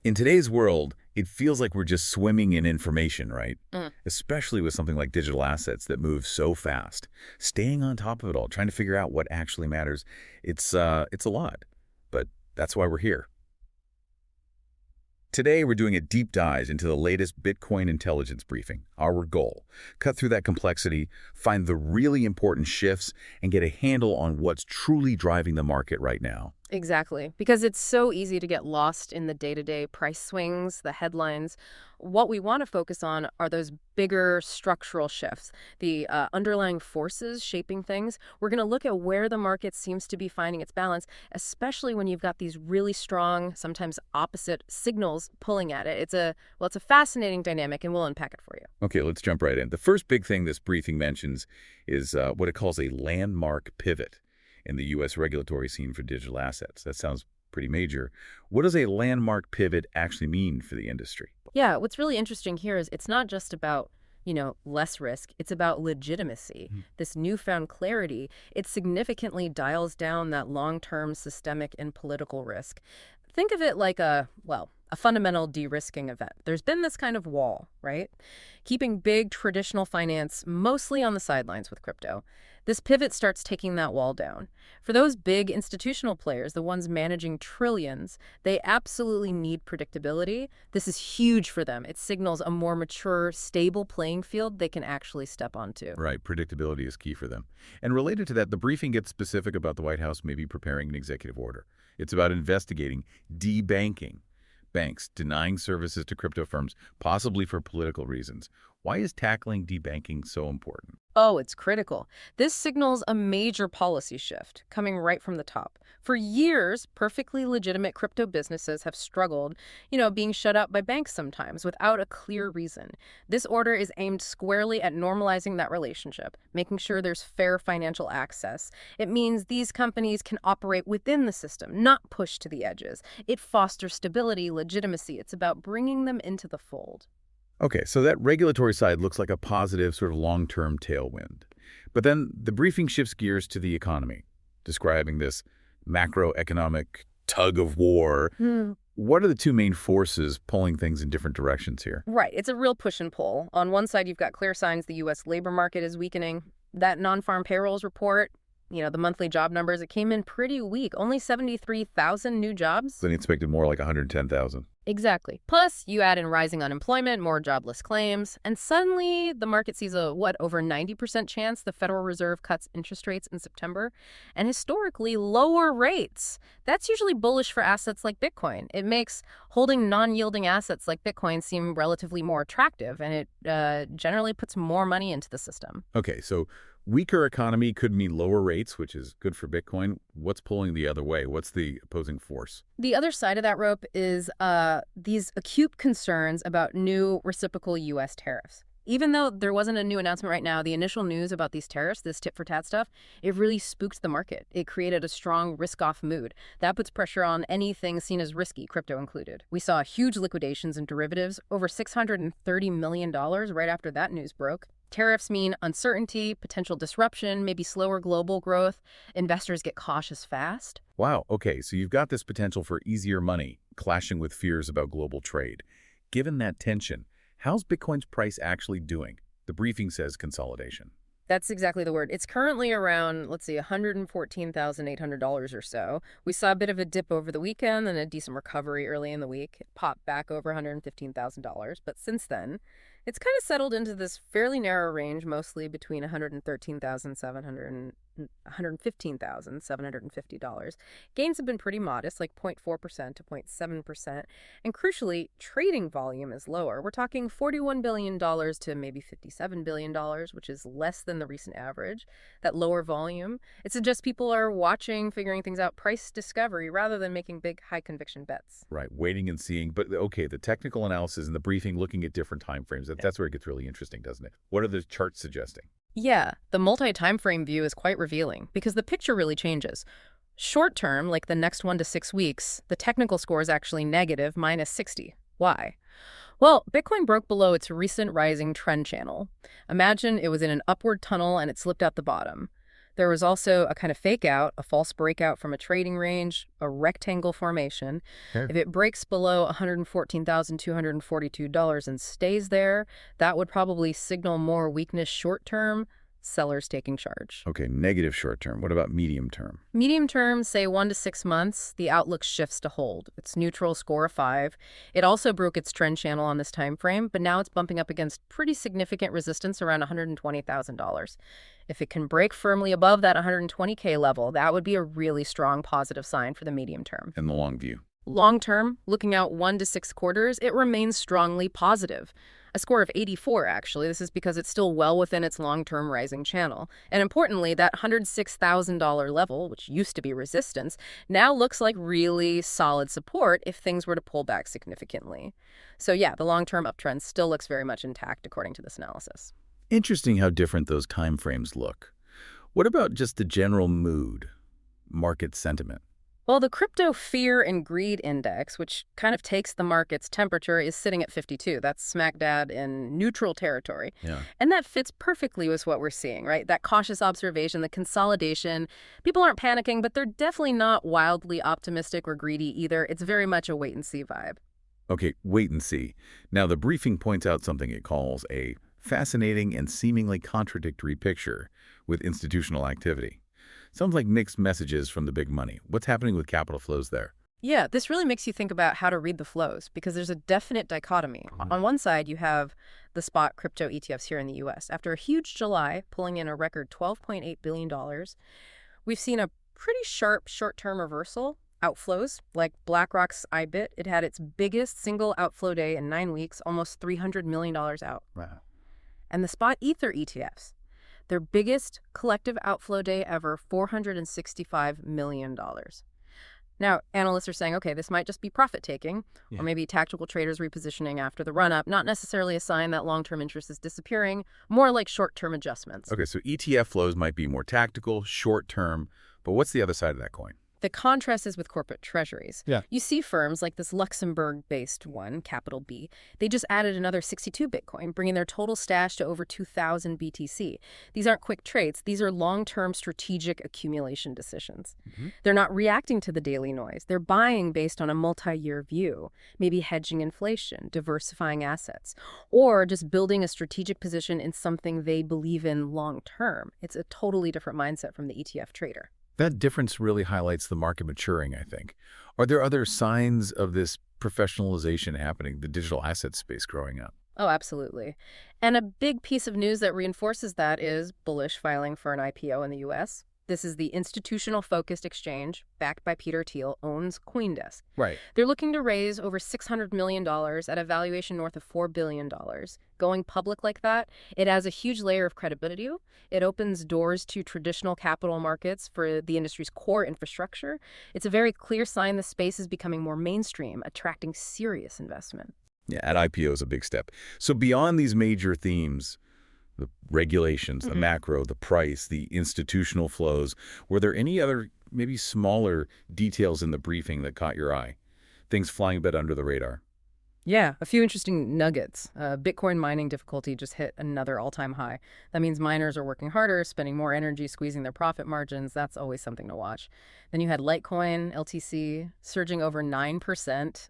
In today's world, it feels like we're just swimming in information, right? Mm. Especially with something like digital assets that move so fast. Staying on top of it all, trying to figure out what actually matters, it's a lot. But that's why we're here. Today, we're doing a deep dive into the latest Bitcoin intelligence briefing. Our goal, cut through that complexity, find the really important shifts, and get a handle on what's truly driving the market right now. Exactly, because it's so easy to get lost in the day-to-day price swings, the headlines. What we want to focus on are those bigger structural shifts, the underlying forces shaping things. We're going to look at where the market seems to be finding its balance, especially when you've got these really strong, sometimes opposite signals pulling at it. It's a fascinating dynamic, and we'll unpack it for you. Okay, let's jump right in. The first big thing this briefing mentions is what it calls a landmark pivot in the U.S. regulatory scene for digital assets. That sounds pretty major. What does a landmark pivot actually mean for the industry? Yeah, what's really interesting here is it's not just about, less risk. It's about legitimacy. This newfound clarity, it significantly dials down that long-term systemic and political risk. Think of it like a fundamental de-risking event. There's been this kind of wall, right? Keeping big traditional finance mostly on the sidelines with crypto. This pivot starts taking that wall down. For those big institutional players, the ones managing trillions, they absolutely need predictability. This is huge for them. It signals a more mature, stable playing field they can actually step onto. Right, predictability is key for them. And related to that, the briefing gets specific about the White House maybe preparing an executive order. It's about investigating debanking banks, denying services to crypto firms, possibly for political reasons. Why is tackling debanking so important? Oh, it's critical. This signals a major policy shift coming right from the top. For years, perfectly legitimate crypto businesses have struggled, being shut out by banks sometimes without a clear reason. This order is aimed squarely at normalizing that relationship, making sure there's fair financial access. It means these companies can operate within the system, not pushed to the edges. It fosters stability, legitimacy. It's about bringing them into the fold. Okay, so that regulatory side looks like a positive sort of long-term tailwind. But then the briefing shifts gears to the economy, describing this macroeconomic tug-of-war. What are the two main forces pulling things in different directions here? Right. It's a real push and pull. On one side, you've got clear signs the U.S. labor market is weakening. That non-farm payrolls report, the monthly job numbers, it came in pretty weak. Only 73,000 new jobs. Then expected more like 110,000. Exactly. Plus, you add in rising unemployment, more jobless claims, and suddenly the market sees over 90% chance the Federal Reserve cuts interest rates in September, and historically lower rates. That's usually bullish for assets like Bitcoin. It makes holding non-yielding assets like Bitcoin seem relatively more attractive, and it generally puts more money into the system. Okay, so weaker economy could mean lower rates, which is good for Bitcoin. What's pulling the other way? What's the opposing force? The other side of that rope is these acute concerns about new reciprocal U.S. tariffs. Even though there wasn't a new announcement right now, the initial news about these tariffs, this tit-for-tat stuff, it really spooked the market. It created a strong risk-off mood. That puts pressure on anything seen as risky, crypto included. We saw huge liquidations in derivatives, over $630 million right after that news broke. Tariffs mean uncertainty, potential disruption, maybe slower global growth. Investors get cautious fast. Wow, okay, so you've got this potential for easier money, clashing with fears about global trade. Given that tension, how's Bitcoin's price actually doing? The briefing says consolidation. That's exactly the word. It's currently around, $114,800 or so. We saw a bit of a dip over the weekend and a decent recovery early in the week. It popped back over $115,000. But since then, it's kind of settled into this fairly narrow range, mostly between $113,700 and $115,750. Gains have been pretty modest, like 0.4% to 0.7%. And crucially, trading volume is lower. We're talking $41 billion to maybe $57 billion, which is less than the recent average. That lower volume, it suggests people are watching, figuring things out, price discovery, rather than making big, high-conviction bets. Right, waiting and seeing. But okay, the technical analysis and the briefing looking at different timeframes, that's where it gets really interesting, doesn't it? What are the charts suggesting? Yeah, the multi-time frame view is quite revealing because the picture really changes. Short term, like the next 1 to 6 weeks, the technical score is actually negative, minus 60. Why? Well, Bitcoin broke below its recent rising trend channel. Imagine it was in an upward tunnel and it slipped out the bottom. There was also a kind of fake out, a false breakout from a trading range, a rectangle formation. Okay. If it breaks below $114,242 and stays there, that would probably signal more weakness short term, sellers taking charge. Okay, negative short term. What about medium term? Medium term, say 1 to 6 months, the outlook shifts to hold. It's neutral, score of 5. It also broke its trend channel on this time frame, but now it's bumping up against pretty significant resistance around $120,000. If it can break firmly above that 120K level, that would be a really strong positive sign for the medium term. In the long view. Long term, looking out 1 to 6 quarters, it remains strongly positive. A score of 84, actually. This is because it's still well within its long-term rising channel. And importantly, that $106,000 level, which used to be resistance, now looks like really solid support if things were to pull back significantly. So yeah, the long-term uptrend still looks very much intact according to this analysis. Interesting how different those time frames look. What about just the general mood, market sentiment? Well, the crypto fear and greed index, which kind of takes the market's temperature, is sitting at 52. That's smack dab in neutral territory. Yeah. And that fits perfectly with what we're seeing, right? That cautious observation, the consolidation. People aren't panicking, but they're definitely not wildly optimistic or greedy either. It's very much a wait-and-see vibe. Okay, wait and see. Now, the briefing points out something it calls a fascinating and seemingly contradictory picture with institutional activity. Sounds like mixed messages from the big money. What's happening with capital flows there? Yeah, this really makes you think about how to read the flows because there's a definite dichotomy. On one side, you have the spot crypto ETFs here in the US. After a huge July, pulling in a record $12.8 billion, we've seen a pretty sharp short-term reversal. Outflows, like BlackRock's IBIT, it had its biggest single outflow day in 9 weeks, almost $300 million out. Wow. And the spot Ether ETFs, their biggest collective outflow day ever, $465 million. Now, analysts are saying, okay, this might just be profit-taking, or maybe tactical traders repositioning after the run-up, not necessarily a sign that long-term interest is disappearing, more like short-term adjustments. Okay, so ETF flows might be more tactical, short-term, but what's the other side of that coin? The contrast is with corporate treasuries. Yeah. You see firms like this Luxembourg-based one, capital B, they just added another 62 Bitcoin, bringing their total stash to over 2,000 BTC. These aren't quick trades. These are long-term strategic accumulation decisions. They're not reacting to the daily noise. They're buying based on a multi-year view, maybe hedging inflation, diversifying assets, or just building a strategic position in something they believe in long-term. It's a totally different mindset from the ETF trader. That difference really highlights the market maturing, I think. Are there other signs of this professionalization happening, the digital asset space growing up? Oh, absolutely. And a big piece of news that reinforces that is Bullish filing for an IPO in the US. This is the institutional-focused exchange, backed by Peter Thiel, owns CoinDesk. Right. They're looking to raise over $600 million at a valuation north of $4 billion. Going public like that, it adds a huge layer of credibility. It opens doors to traditional capital markets for the industry's core infrastructure. It's a very clear sign the space is becoming more mainstream, attracting serious investment. Yeah, at IPO is a big step. So beyond these major themes, the regulations, the macro, the price, the institutional flows, were there any other maybe smaller details in the briefing that caught your eye? Things flying a bit under the radar? Yeah, a few interesting nuggets. Bitcoin mining difficulty just hit another all-time high. That means miners are working harder, spending more energy, squeezing their profit margins. That's always something to watch. Then you had Litecoin, LTC, surging over 9%,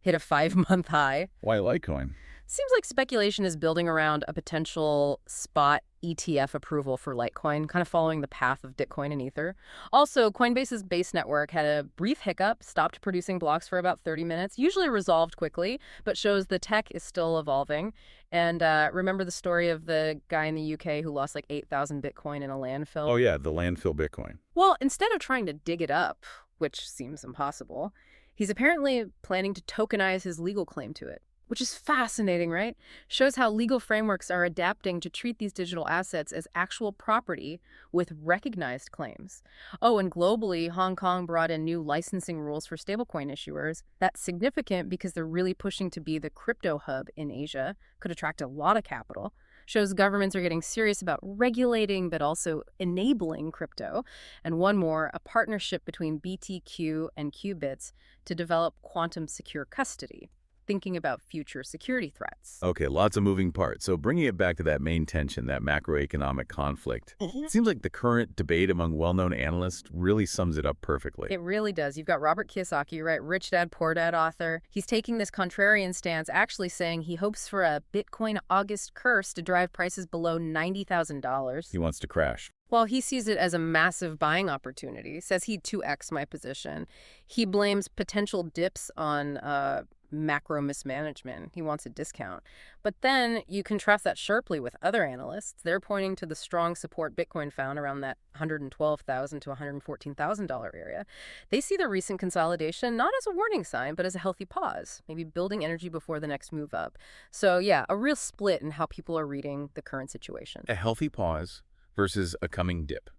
hit a 5-month high. Why Litecoin? Seems like speculation is building around a potential spot ETF approval for Litecoin, kind of following the path of Bitcoin and Ether. Also, Coinbase's base network had a brief hiccup, stopped producing blocks for about 30 minutes, usually resolved quickly, but shows the tech is still evolving. And remember the story of the guy in the UK who lost like 8,000 Bitcoin in a landfill? Oh yeah, the landfill Bitcoin. Well, instead of trying to dig it up, which seems impossible, he's apparently planning to tokenize his legal claim to it. Which is fascinating, right? Shows how legal frameworks are adapting to treat these digital assets as actual property with recognized claims. Oh, and globally, Hong Kong brought in new licensing rules for stablecoin issuers. That's significant because they're really pushing to be the crypto hub in Asia. Could attract a lot of capital. Shows governments are getting serious about regulating but also enabling crypto. And one more, a partnership between BTQ and Qubits to develop quantum secure custody. thinking about future security threats. Okay, lots of moving parts. So bringing it back to that main tension, that macroeconomic conflict, it seems like the current debate among well-known analysts really sums it up perfectly. It really does. You've got Robert Kiyosaki, right? Rich Dad, Poor Dad author. He's taking this contrarian stance, actually saying he hopes for a Bitcoin August curse to drive prices below $90,000. He wants to crash. While he sees it as a massive buying opportunity, says he'd 2x my position. He blames potential dips on macro mismanagement. He wants a discount. But then you contrast that sharply with other analysts. They're pointing to the strong support Bitcoin found around that $112,000 to $114,000 area. They see the recent consolidation not as a warning sign, but as a healthy pause, maybe building energy before the next move up. So yeah, a real split in how people are reading the current situation. A healthy pause versus a coming dip.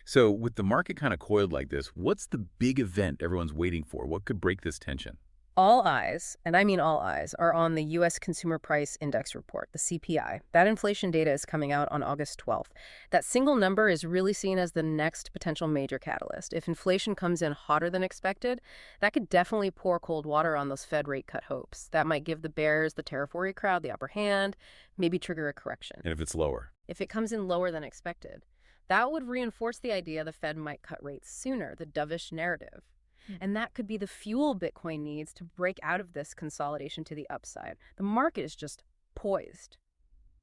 So with the market kind of coiled like this, what's the big event everyone's waiting for? What could break this tension? All eyes, and I mean all eyes, are on the U.S. Consumer Price Index report, the CPI. That inflation data is coming out on August 12th. That single number is really seen as the next potential major catalyst. If inflation comes in hotter than expected, that could definitely pour cold water on those Fed rate cut hopes. That might give the bears, the tariff-worried crowd, the upper hand, maybe trigger a correction. And if it's lower? If it comes in lower than expected, that would reinforce the idea the Fed might cut rates sooner, the dovish narrative. And that could be the fuel Bitcoin needs to break out of this consolidation to the upside. The market is just poised,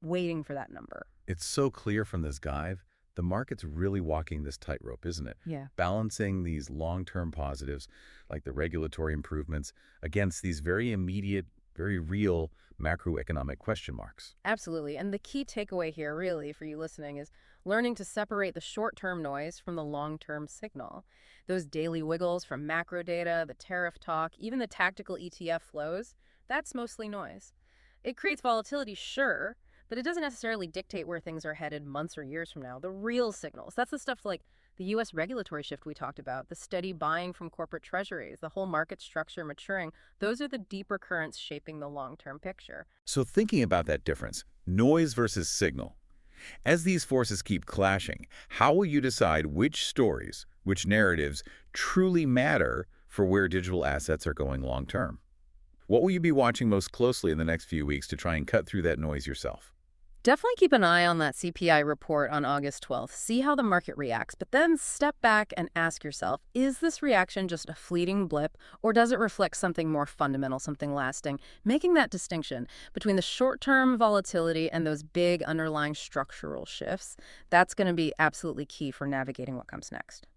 waiting for that number. It's so clear from this guide, the market's really walking this tightrope, isn't it? Yeah. Balancing these long-term positives, like the regulatory improvements, against these very immediate, very real macroeconomic question marks. Absolutely. And the key takeaway here, really, for you listening, is learning to separate the short-term noise from the long-term signal. Those daily wiggles from macro data, the tariff talk, even the tactical ETF flows, that's mostly noise. It creates volatility, sure, but it doesn't necessarily dictate where things are headed months or years from now. The real signals, that's the stuff like the U.S. regulatory shift we talked about, the steady buying from corporate treasuries, the whole market structure maturing, those are the deeper currents shaping the long-term picture. So thinking about that difference, noise versus signal, as these forces keep clashing, how will you decide which stories, which narratives truly matter for where digital assets are going long-term? What will you be watching most closely in the next few weeks to try and cut through that noise yourself? Definitely keep an eye on that CPI report on August 12th. See how the market reacts, but then step back and ask yourself, is this reaction just a fleeting blip, or does it reflect something more fundamental, something lasting? Making that distinction between the short-term volatility and those big underlying structural shifts, that's going to be absolutely key for navigating what comes next.